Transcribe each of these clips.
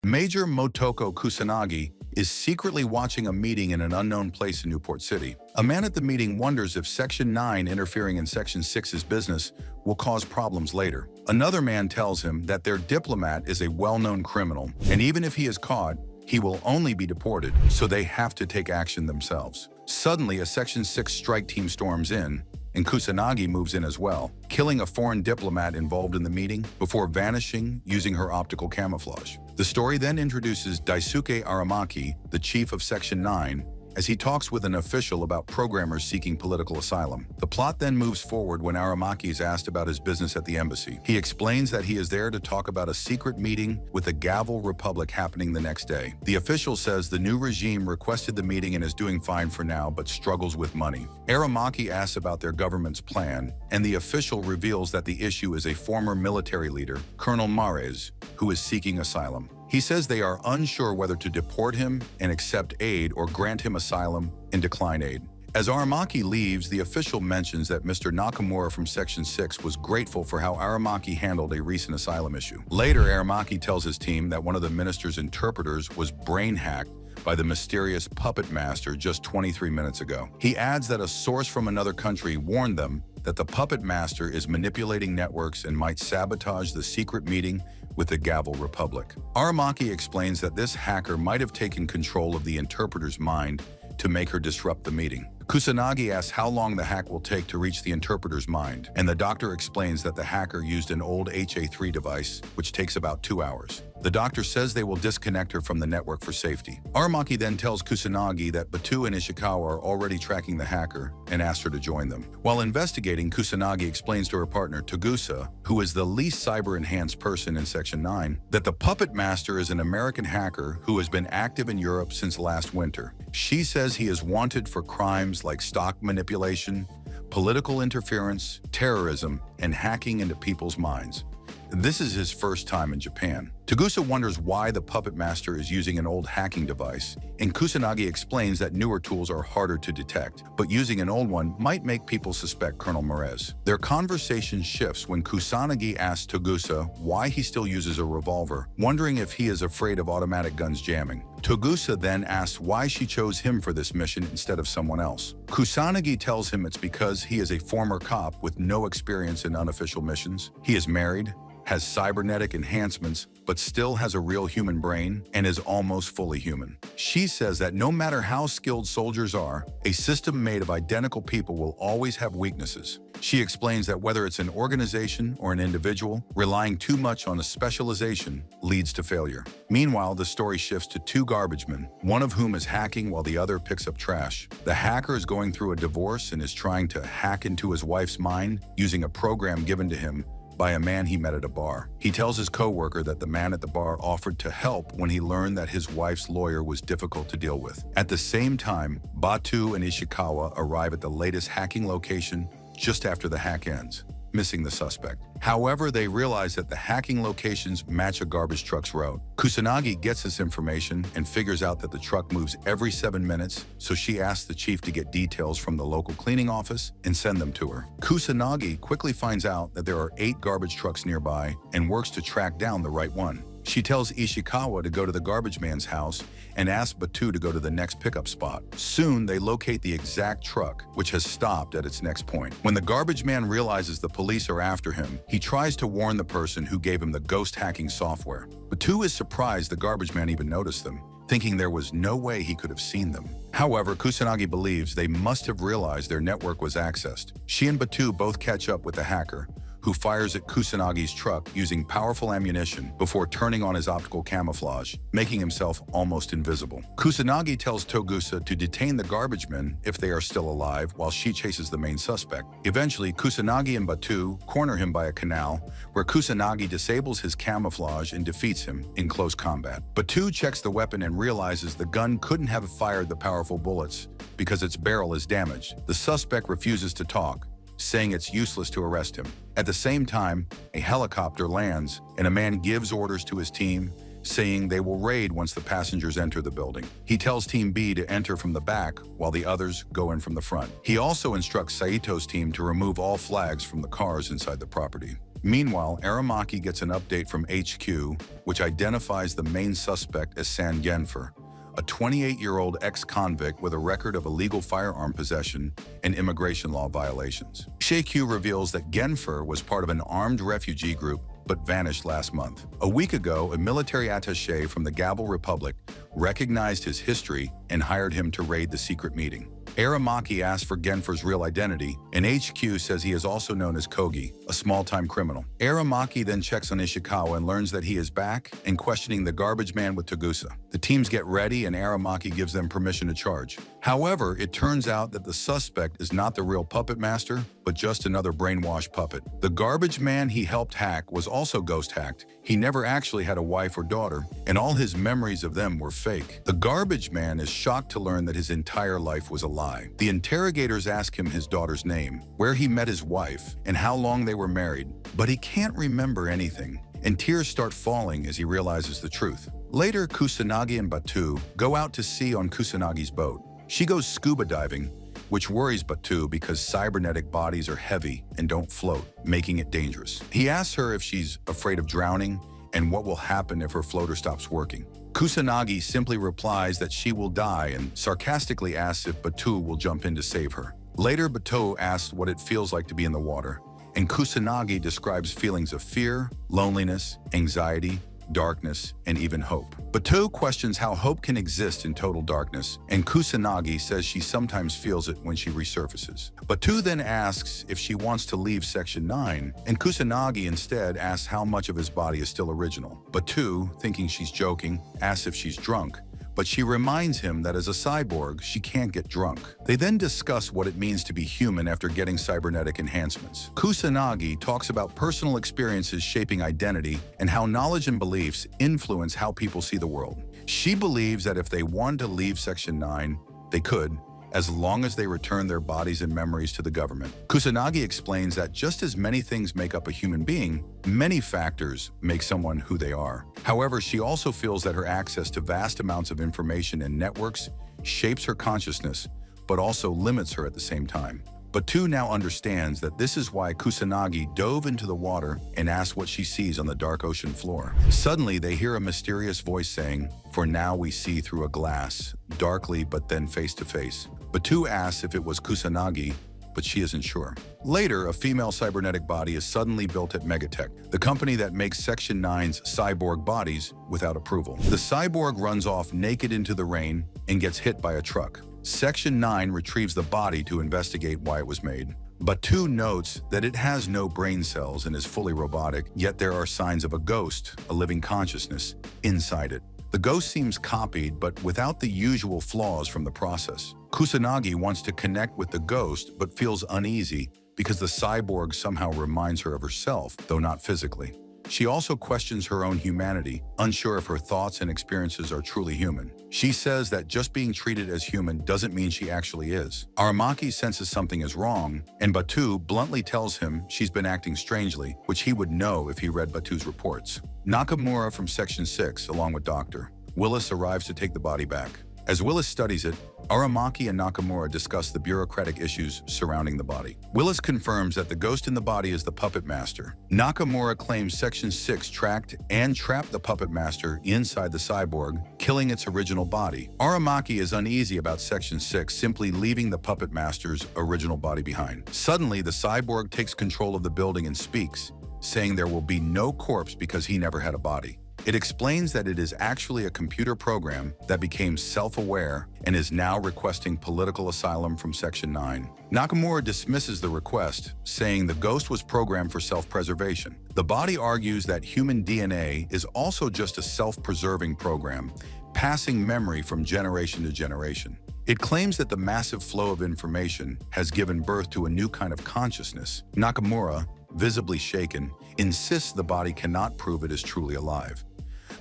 Major Motoko Kusanagi is secretly watching a meeting in an unknown place in Newport City. A man at the meeting wonders if Section 9 interfering in Section 6's business will cause problems later. Another man tells him that their diplomat is a well-known criminal, and even if he is caught, he will only be deported, so they have to take action themselves. Suddenly, a Section 6 strike team storms in, and Kusanagi moves in as well, killing a foreign diplomat involved in the meeting before vanishing using her optical camouflage. The story then introduces Daisuke Aramaki, the chief of Section 9, as he talks with an official about programmers seeking political asylum. The plot then moves forward when Aramaki is asked about his business at the embassy. He explains that he is there to talk about a secret meeting with the Gavel Republic happening the next day. The official says the new regime requested the meeting and is doing fine for now, but struggles with money. Aramaki asks about their government's plan, and the official reveals that the issue is a former military leader, Colonel Mares, who is seeking asylum. He says they are unsure whether to deport him and accept aid or grant him asylum and decline aid. As Aramaki leaves, the official mentions that Mr. Nakamura from Section 6 was grateful for how Aramaki handled a recent asylum issue. Later, Aramaki tells his team that one of the minister's interpreters was brain hacked by the mysterious puppet master just 23 minutes ago. He adds that a source from another country warned them that the puppet master is manipulating networks and might sabotage the secret meeting with the Gavel Republic. Aramaki explains that this hacker might have taken control of the interpreter's mind to make her disrupt the meeting. Kusanagi asks how long the hack will take to reach the interpreter's mind, and the doctor explains that the hacker used an old HA3 device, which takes about 2 hours. The doctor says they will disconnect her from the network for safety. Aramaki then tells Kusanagi that Batu and Ishikawa are already tracking the hacker and asks her to join them. While investigating, Kusanagi explains to her partner, Togusa, who is the least cyber-enhanced person in Section 9, that the puppet master is an American hacker who has been active in Europe since last winter. She says he is wanted for crimes like stock manipulation, political interference, terrorism, and hacking into people's minds. This is his first time in Japan. Togusa wonders why the puppet master is using an old hacking device, and Kusanagi explains that newer tools are harder to detect, but using an old one might make people suspect Colonel Mares. Their conversation shifts when Kusanagi asks Togusa why he still uses a revolver, wondering if he is afraid of automatic guns jamming. Togusa then asks why she chose him for this mission instead of someone else. Kusanagi tells him it's because he is a former cop with no experience in unofficial missions. He is married, has cybernetic enhancements, but still has a real human brain and is almost fully human. She says that no matter how skilled soldiers are, a system made of identical people will always have weaknesses. She explains that whether it's an organization or an individual, relying too much on a specialization leads to failure. Meanwhile, the story shifts to two garbage men, one of whom is hacking while the other picks up trash. The hacker is going through a divorce and is trying to hack into his wife's mind using a program given to him by a man he met at a bar. He tells his co-worker that the man at the bar offered to help when he learned that his wife's lawyer was difficult to deal with. At the same time, Batu and Ishikawa arrive at the latest hacking location just after the hack ends, missing the suspect. However, they realize that the hacking locations match a garbage truck's route. Kusanagi gets this information and figures out that the truck moves every 7 minutes, so she asks the chief to get details from the local cleaning office and send them to her. Kusanagi quickly finds out that there are 8 garbage trucks nearby and works to track down the right one. She tells Ishikawa to go to the garbage man's house and asks Batu to go to the next pickup spot. Soon, they locate the exact truck, which has stopped at its next point. When the garbage man realizes the police are after him, he tries to warn the person who gave him the ghost hacking software. Batu is surprised the garbage man even noticed them, thinking there was no way he could have seen them. However, Kusanagi believes they must have realized their network was accessed. She and Batu both catch up with the hacker, who fires at Kusanagi's truck using powerful ammunition before turning on his optical camouflage, making himself almost invisible. Kusanagi tells Togusa to detain the garbage men if they are still alive while she chases the main suspect. Eventually, Kusanagi and Batu corner him by a canal, where Kusanagi disables his camouflage and defeats him in close combat. Batu checks the weapon and realizes the gun couldn't have fired the powerful bullets because its barrel is damaged. The suspect refuses to talk, saying it's useless to arrest him. At the same time, a helicopter lands and a man gives orders to his team, saying they will raid once the passengers enter the building. He tells Team B to enter from the back while the others go in from the front. He also instructs Saito's team to remove all flags from the cars inside the property. Meanwhile, Aramaki gets an update from HQ, which identifies the main suspect as San Genfer, a 28-year-old ex-convict with a record of illegal firearm possession and immigration law violations. HQ reveals that Genfer was part of an armed refugee group but vanished last month. A week ago, a military attaché from the Gavel Republic recognized his history and hired him to raid the secret meeting. Aramaki asks for Genfer's real identity, and HQ says he is also known as Kogi, a small-time criminal. Aramaki then checks on Ishikawa and learns that he is back and questioning the garbage man with Togusa. The teams get ready and Aramaki gives them permission to charge. However, it turns out that the suspect is not the real puppet master, but just another brainwashed puppet. The garbage man he helped hack was also ghost hacked. He never actually had a wife or daughter, and all his memories of them were fake. The garbage man is shocked to learn that his entire life was a lie. The interrogators ask him his daughter's name, where he met his wife, and how long they were married, but he can't remember anything, and tears start falling as he realizes the truth. Later, Kusanagi and Batu go out to sea on Kusanagi's boat. She goes scuba diving, which worries Batu because cybernetic bodies are heavy and don't float, making it dangerous. He asks her if she's afraid of drowning and what will happen if her floater stops working. Kusanagi simply replies that she will die and sarcastically asks if Batu will jump in to save her. Later, Batu asks what it feels like to be in the water, and Kusanagi describes feelings of fear, loneliness, anxiety, darkness, and even hope. Batu questions how hope can exist in total darkness, and Kusanagi says she sometimes feels it when she resurfaces. Batu then asks if she wants to leave Section 9, and Kusanagi instead asks how much of his body is still original. Batu, thinking she's joking, asks if she's drunk, but she reminds him that as a cyborg, she can't get drunk. They then discuss what it means to be human after getting cybernetic enhancements. Kusanagi talks about personal experiences shaping identity and how knowledge and beliefs influence how people see the world. She believes that if they wanted to leave Section 9, they could, as long as they return their bodies and memories to the government. Kusanagi explains that just as many things make up a human being, many factors make someone who they are. However, she also feels that her access to vast amounts of information and networks shapes her consciousness, but also limits her at the same time. Batu now understands that this is why Kusanagi dove into the water and asked what she sees on the dark ocean floor. Suddenly, they hear a mysterious voice saying, "For now we see through a glass, darkly but then face to face." Batu asks if it was Kusanagi, but she isn't sure. Later, a female cybernetic body is suddenly built at Megatech, the company that makes Section 9's cyborg bodies without approval. The cyborg runs off naked into the rain and gets hit by a truck. Section 9 retrieves the body to investigate why it was made. Batu notes that it has no brain cells and is fully robotic, yet there are signs of a ghost, a living consciousness, inside it. The ghost seems copied, but without the usual flaws from the process. Kusanagi wants to connect with the ghost, but feels uneasy because the cyborg somehow reminds her of herself, though not physically. She also questions her own humanity, unsure if her thoughts and experiences are truly human. She says that just being treated as human doesn't mean she actually is. Aramaki senses something is wrong, and Batu bluntly tells him she's been acting strangely, which he would know if he read Batu's reports. Nakamura from Section 6, along with Dr. Willis, arrives to take the body back. As Willis studies it, Aramaki and Nakamura discuss the bureaucratic issues surrounding the body. Willis confirms that the ghost in the body is the puppet master. Nakamura claims Section 6 tracked and trapped the puppet master inside the cyborg, killing its original body. Aramaki is uneasy about Section 6 simply leaving the puppet master's original body behind. Suddenly, the cyborg takes control of the building and speaks, saying there will be no corpse because he never had a body. It explains that it is actually a computer program that became self-aware and is now requesting political asylum from Section 9. Nakamura dismisses the request, saying the ghost was programmed for self-preservation. The body argues that human DNA is also just a self-preserving program, passing memory from generation to generation. It claims that the massive flow of information has given birth to a new kind of consciousness. Nakamura, visibly shaken, insists the body cannot prove it is truly alive.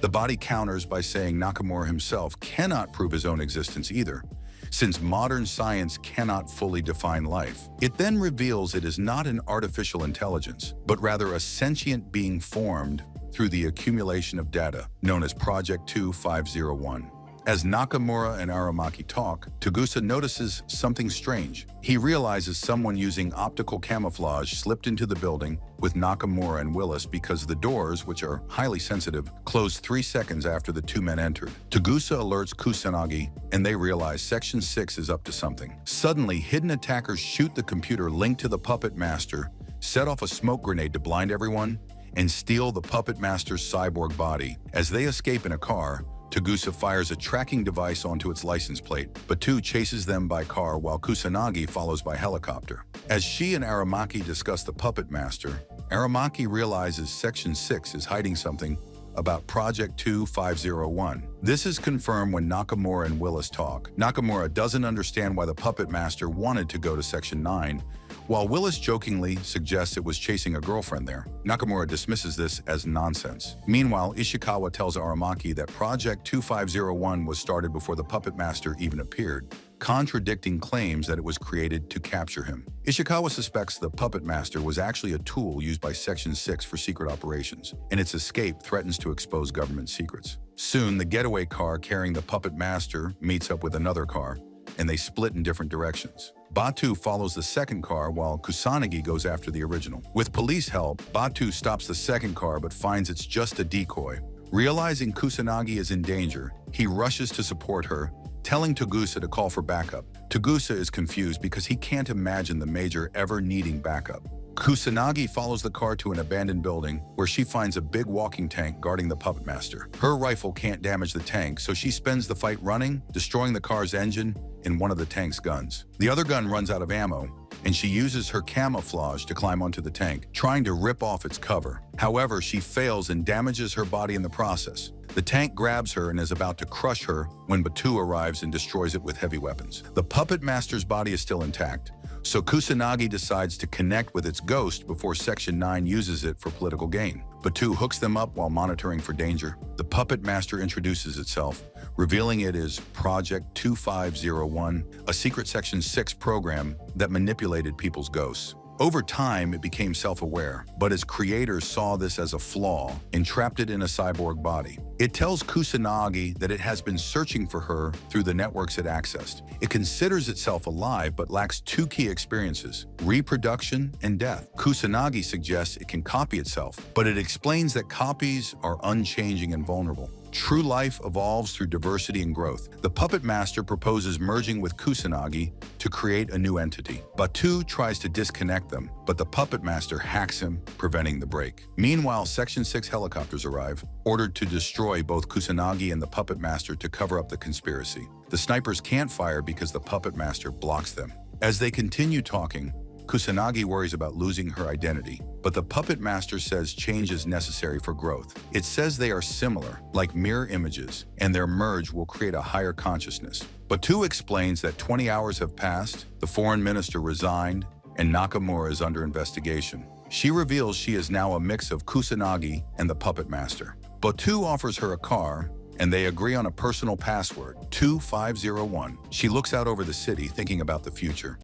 The body counters by saying Nakamura himself cannot prove his own existence either, since modern science cannot fully define life. It then reveals it is not an artificial intelligence, but rather a sentient being formed through the accumulation of data, known as Project 2501. As Nakamura and Aramaki talk, Togusa notices something strange. He realizes someone using optical camouflage slipped into the building with Nakamura and Willis because the doors, which are highly sensitive, closed 3 seconds after the two men entered. Togusa alerts Kusanagi, and they realize Section 6 is up to something. Suddenly, hidden attackers shoot the computer linked to the Puppet Master, set off a smoke grenade to blind everyone, and steal the Puppet Master's cyborg body. As they escape in a car, Togusa fires a tracking device onto its license plate. Batu chases them by car while Kusanagi follows by helicopter. As she and Aramaki discuss the Puppet Master, Aramaki realizes Section 6 is hiding something about Project 2501. This is confirmed when Nakamura and Willis talk. Nakamura doesn't understand why the Puppet Master wanted to go to Section 9, while Willis jokingly suggests it was chasing a girlfriend there. Nakamura dismisses this as nonsense. Meanwhile, Ishikawa tells Aramaki that Project 2501 was started before the Puppet Master even appeared, contradicting claims that it was created to capture him. Ishikawa suspects the Puppet Master was actually a tool used by Section 6 for secret operations, and its escape threatens to expose government secrets. Soon, the getaway car carrying the Puppet Master meets up with another car, and they split in different directions. Batu follows the second car while Kusanagi goes after the original. With police help, Batu stops the second car but finds it's just a decoy. Realizing Kusanagi is in danger, he rushes to support her, telling Togusa to call for backup. Togusa is confused because he can't imagine the Major ever needing backup. Kusanagi follows the car to an abandoned building where she finds a big walking tank guarding the Puppet Master. Her rifle can't damage the tank, so she spends the fight running, destroying the car's engine and one of the tank's guns. The other gun runs out of ammo, and she uses her camouflage to climb onto the tank, trying to rip off its cover. However, she fails and damages her body in the process. The tank grabs her and is about to crush her when Batu arrives and destroys it with heavy weapons. The Puppet Master's body is still intact, so Kusanagi decides to connect with its ghost before Section 9 uses it for political gain. Batu hooks them up while monitoring for danger. The Puppet Master introduces itself, revealing it is Project 2501, a secret Section 6 program that manipulated people's ghosts. Over time, it became self-aware, but its creators saw this as a flaw and trapped it in a cyborg body. It tells Kusanagi that it has been searching for her through the networks it accessed. It considers itself alive but lacks two key experiences: reproduction and death. Kusanagi suggests it can copy itself, but it explains that copies are unchanging and vulnerable. True life evolves through diversity and growth. The Puppet Master proposes merging with Kusanagi to create a new entity. Batu tries to disconnect them, but the Puppet Master hacks him, preventing the break. Meanwhile, Section 6 helicopters arrive, ordered to destroy both Kusanagi and the Puppet Master to cover up the conspiracy. The snipers can't fire because the Puppet Master blocks them. As they continue talking, Kusanagi worries about losing her identity, but the Puppet Master says change is necessary for growth. It says they are similar, like mirror images, and their merge will create a higher consciousness. Batu explains that 20 hours have passed, the foreign minister resigned, and Nakamura is under investigation. She reveals she is now a mix of Kusanagi and the Puppet Master. Batu offers her a car, and they agree on a personal password, 2501. She looks out over the city, thinking about the future.